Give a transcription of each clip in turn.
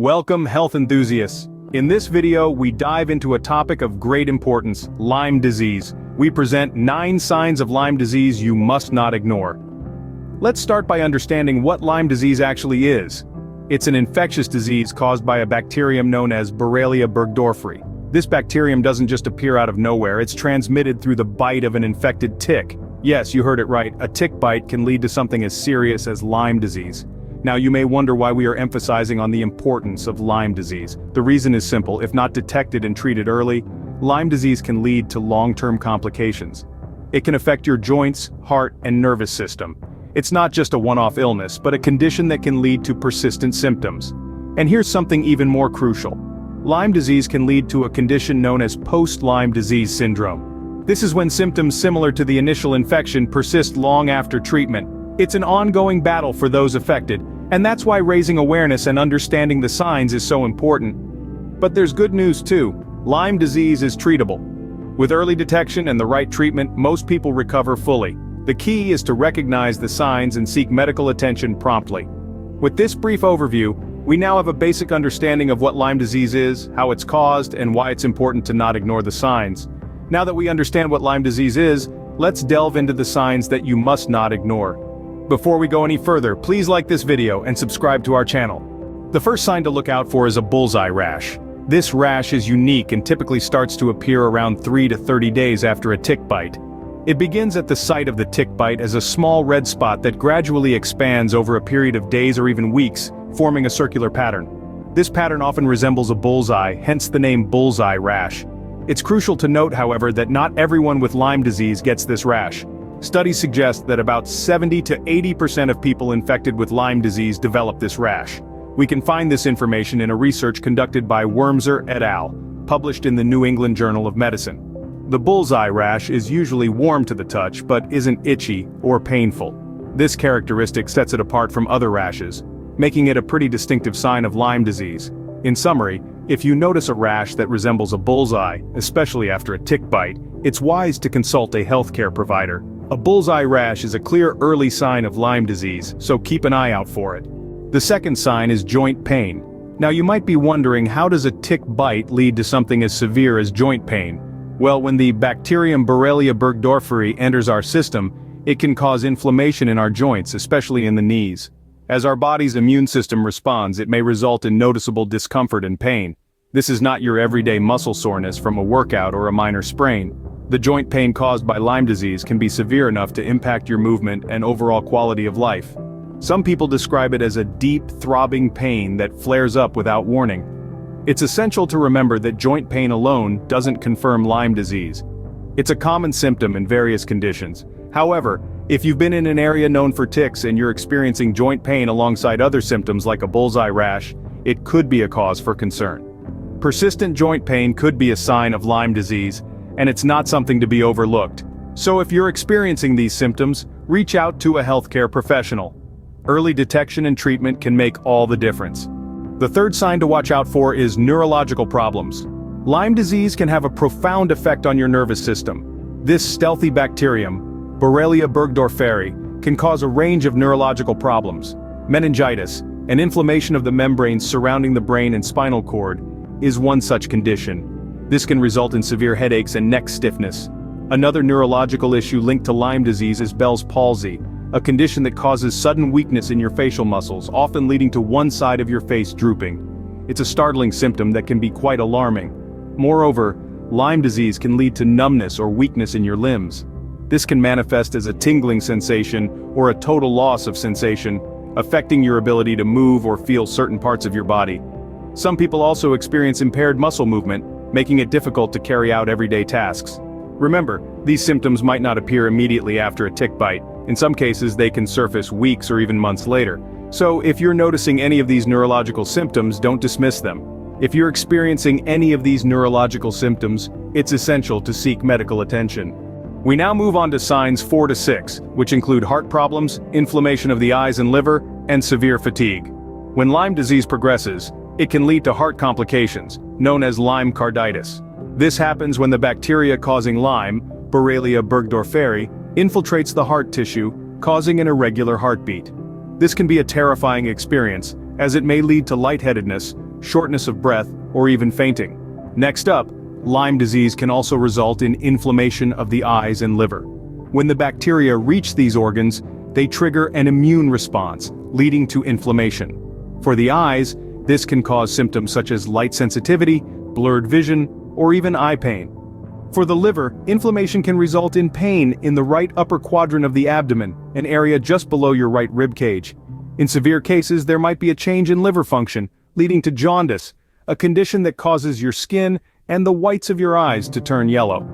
Welcome, health enthusiasts. In this video, we dive into a topic of great importance, Lyme disease. We present 9 signs of Lyme disease you must not ignore. Let's start by understanding what Lyme disease actually is. It's an infectious disease caused by a bacterium known as Borrelia burgdorferi. This bacterium doesn't just appear out of nowhere, it's transmitted through the bite of an infected tick. Yes, you heard it right, a tick bite can lead to something as serious as Lyme disease. Now you may wonder why we are emphasizing on the importance of Lyme disease. The reason is simple: if not detected and treated early, Lyme disease can lead to long-term complications. It can affect your joints, heart, and nervous system. It's not just a one-off illness, but a condition that can lead to persistent symptoms. And here's something even more crucial. Lyme disease can lead to a condition known as post-Lyme disease syndrome. This is when symptoms similar to the initial infection persist long after treatment. It's an ongoing battle for those affected, and that's why raising awareness and understanding the signs is so important. But there's good news too. Lyme disease is treatable. With early detection and the right treatment, most people recover fully. The key is to recognize the signs and seek medical attention promptly. With this brief overview, we now have a basic understanding of what Lyme disease is, how it's caused, and why it's important to not ignore the signs. Now that we understand what Lyme disease is, let's delve into the signs that you must not ignore. Before we go any further, please like this video and subscribe to our channel. The first sign to look out for is a bullseye rash. This rash is unique and typically starts to appear around 3 to 30 days after a tick bite. It begins at the site of the tick bite as a small red spot that gradually expands over a period of days or even weeks, forming a circular pattern. This pattern often resembles a bullseye, hence the name bullseye rash. It's crucial to note, however, that not everyone with Lyme disease gets this rash. Studies suggest that about 70 to 80% of people infected with Lyme disease develop this rash. We can find this information in a research conducted by Wormser et al., published in the New England Journal of Medicine. The bullseye rash is usually warm to the touch but isn't itchy or painful. This characteristic sets it apart from other rashes, making it a pretty distinctive sign of Lyme disease. In summary, if you notice a rash that resembles a bullseye, especially after a tick bite, it's wise to consult a healthcare provider. A bullseye rash is a clear early sign of Lyme disease, so keep an eye out for it. The second sign is joint pain. Now you might be wondering, how does a tick bite lead to something as severe as joint pain? Well, when the bacterium Borrelia burgdorferi enters our system, it can cause inflammation in our joints, especially in the knees. As our body's immune system responds, it may result in noticeable discomfort and pain. This is not your everyday muscle soreness from a workout or a minor sprain. The joint pain caused by Lyme disease can be severe enough to impact your movement and overall quality of life. Some people describe it as a deep, throbbing pain that flares up without warning. It's essential to remember that joint pain alone doesn't confirm Lyme disease. It's a common symptom in various conditions. However, if you've been in an area known for ticks and you're experiencing joint pain alongside other symptoms like a bullseye rash, it could be a cause for concern. Persistent joint pain could be a sign of Lyme disease, and it's not something to be overlooked. So if you're experiencing these symptoms, reach out to a healthcare professional. Early detection and treatment can make all the difference. The third sign to watch out for is neurological problems. Lyme disease can have a profound effect on your nervous system. This stealthy bacterium, Borrelia burgdorferi, can cause a range of neurological problems. Meningitis, an inflammation of the membranes surrounding the brain and spinal cord, is one such condition. This can result in severe headaches and neck stiffness. Another neurological issue linked to Lyme disease is Bell's palsy, a condition that causes sudden weakness in your facial muscles, often leading to one side of your face drooping. It's a startling symptom that can be quite alarming. Moreover, Lyme disease can lead to numbness or weakness in your limbs. This can manifest as a tingling sensation or a total loss of sensation, affecting your ability to move or feel certain parts of your body. Some people also experience impaired muscle movement, making it difficult to carry out everyday tasks. Remember, these symptoms might not appear immediately after a tick bite. In some cases, they can surface weeks or even months later. So if you're noticing any of these neurological symptoms, don't dismiss them. If you're experiencing any of these neurological symptoms, it's essential to seek medical attention. We now move on to signs 4 to 6, which include heart problems, inflammation of the eyes and liver, and severe fatigue. When Lyme disease progresses, it can lead to heart complications, known as Lyme carditis. This happens when the bacteria causing Lyme, Borrelia burgdorferi, infiltrates the heart tissue, causing an irregular heartbeat. This can be a terrifying experience, as it may lead to lightheadedness, shortness of breath, or even fainting. Next up, Lyme disease can also result in inflammation of the eyes and liver. When the bacteria reach these organs, they trigger an immune response, leading to inflammation. For the eyes, this can cause symptoms such as light sensitivity, blurred vision, or even eye pain. For the liver, inflammation can result in pain in the right upper quadrant of the abdomen, an area just below your right rib cage. In severe cases, there might be a change in liver function, leading to jaundice, a condition that causes your skin and the whites of your eyes to turn yellow.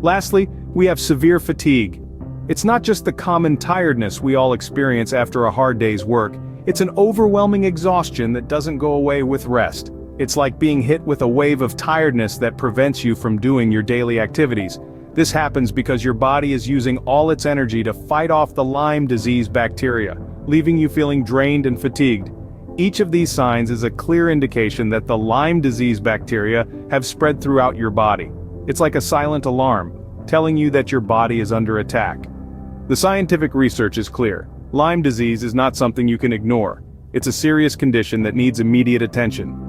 Lastly, we have severe fatigue. It's not just the common tiredness we all experience after a hard day's work, it's an overwhelming exhaustion that doesn't go away with rest. It's like being hit with a wave of tiredness that prevents you from doing your daily activities. This happens because your body is using all its energy to fight off the Lyme disease bacteria, leaving you feeling drained and fatigued. Each of these signs is a clear indication that the Lyme disease bacteria have spread throughout your body. It's like a silent alarm, telling you that your body is under attack. The scientific research is clear. Lyme disease is not something you can ignore. It's a serious condition that needs immediate attention.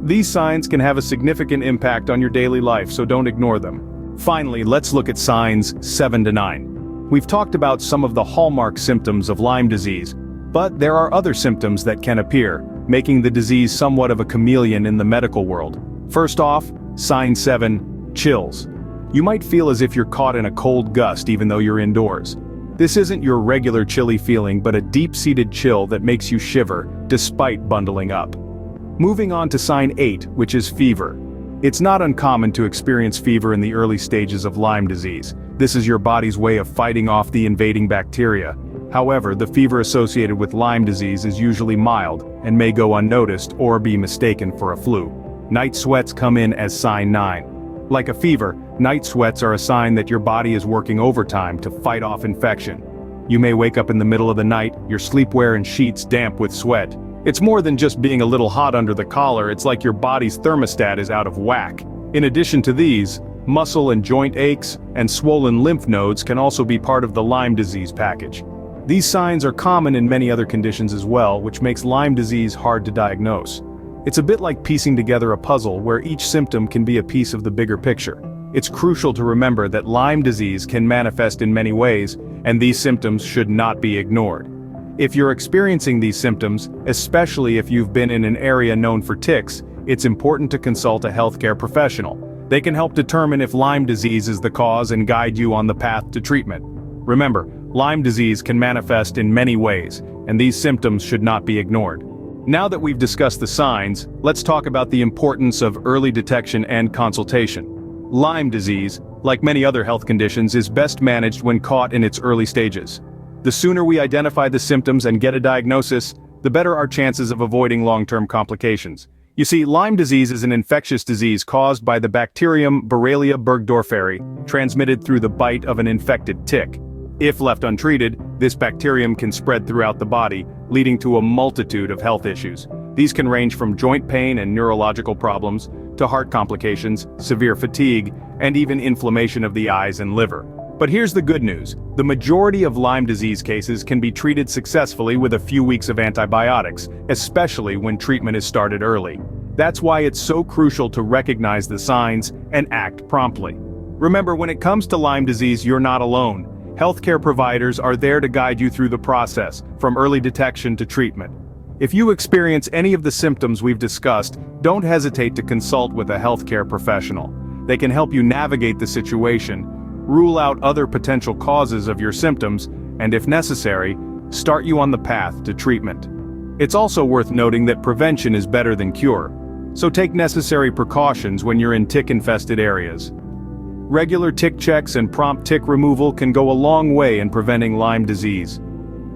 These signs can have a significant impact on your daily life, so don't ignore them. Finally, let's look at signs 7 to 9. We've talked about some of the hallmark symptoms of Lyme disease, but there are other symptoms that can appear, making the disease somewhat of a chameleon in the medical world. First off, sign 7, chills. You might feel as if you're caught in a cold gust even though you're indoors. This isn't your regular chilly feeling, but a deep-seated chill that makes you shiver, despite bundling up. Moving on to sign 8, which is fever. It's not uncommon to experience fever in the early stages of Lyme disease. This is your body's way of fighting off the invading bacteria. However, the fever associated with Lyme disease is usually mild, and may go unnoticed or be mistaken for a flu. Night sweats come in as sign 9. Like a fever, night sweats are a sign that your body is working overtime to fight off infection. You may wake up in the middle of the night, your sleepwear and sheets damp with sweat. It's more than just being a little hot under the collar, it's like your body's thermostat is out of whack. In addition to these, muscle and joint aches and swollen lymph nodes can also be part of the Lyme disease package. These signs are common in many other conditions as well, which makes Lyme disease hard to diagnose. It's a bit like piecing together a puzzle where each symptom can be a piece of the bigger picture. It's crucial to remember that Lyme disease can manifest in many ways, and these symptoms should not be ignored. If you're experiencing these symptoms, especially if you've been in an area known for ticks, it's important to consult a healthcare professional. They can help determine if Lyme disease is the cause and guide you on the path to treatment. Remember, Lyme disease can manifest in many ways, and these symptoms should not be ignored. Now that we've discussed the signs, let's talk about the importance of early detection and consultation. Lyme disease, like many other health conditions, is best managed when caught in its early stages. The sooner we identify the symptoms and get a diagnosis, the better our chances of avoiding long-term complications. You see, Lyme disease is an infectious disease caused by the bacterium Borrelia burgdorferi, transmitted through the bite of an infected tick. If left untreated, this bacterium can spread throughout the body, leading to a multitude of health issues. These can range from joint pain and neurological problems, to heart complications, severe fatigue, and even inflammation of the eyes and liver. But here's the good news. The majority of Lyme disease cases can be treated successfully with a few weeks of antibiotics, especially when treatment is started early. That's why it's so crucial to recognize the signs and act promptly. Remember, when it comes to Lyme disease, you're not alone. Healthcare providers are there to guide you through the process, from early detection to treatment. If you experience any of the symptoms we've discussed, don't hesitate to consult with a healthcare professional. They can help you navigate the situation, rule out other potential causes of your symptoms, and if necessary, start you on the path to treatment. It's also worth noting that prevention is better than cure, so take necessary precautions when you're in tick-infested areas. Regular tick checks and prompt tick removal can go a long way in preventing Lyme disease.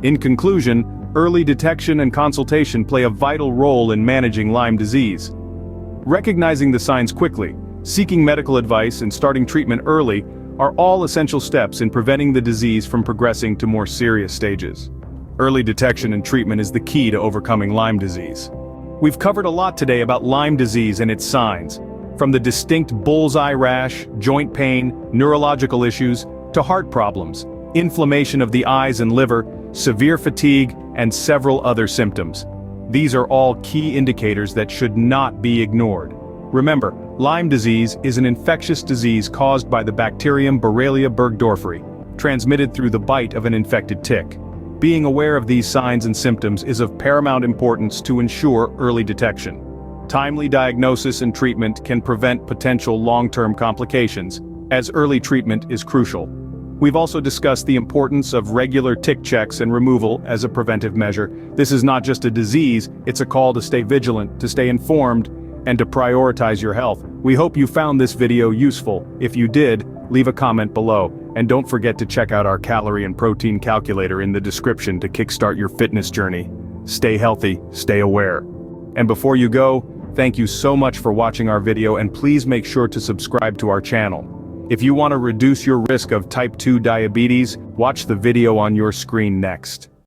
In conclusion, early detection and consultation play a vital role in managing Lyme disease. Recognizing the signs quickly, seeking medical advice, and starting treatment early are all essential steps in preventing the disease from progressing to more serious stages. Early detection and treatment is the key to overcoming Lyme disease. We've covered a lot today about Lyme disease and its signs, from the distinct bullseye rash, joint pain, neurological issues, to heart problems, inflammation of the eyes and liver, severe fatigue, and several other symptoms. These are all key indicators that should not be ignored. Remember, Lyme disease is an infectious disease caused by the bacterium Borrelia burgdorferi, transmitted through the bite of an infected tick. Being aware of these signs and symptoms is of paramount importance to ensure early detection. Timely diagnosis and treatment can prevent potential long-term complications, as early treatment is crucial. We've also discussed the importance of regular tick checks and removal as a preventive measure. This is not just a disease, it's a call to stay vigilant, to stay informed, and to prioritize your health. We hope you found this video useful. If you did, leave a comment below, and don't forget to check out our calorie and protein calculator in the description to kickstart your fitness journey. Stay healthy, stay aware. And before you go, thank you so much for watching our video, and please make sure to subscribe to our channel. If you want to reduce your risk of type 2 diabetes, watch the video on your screen next.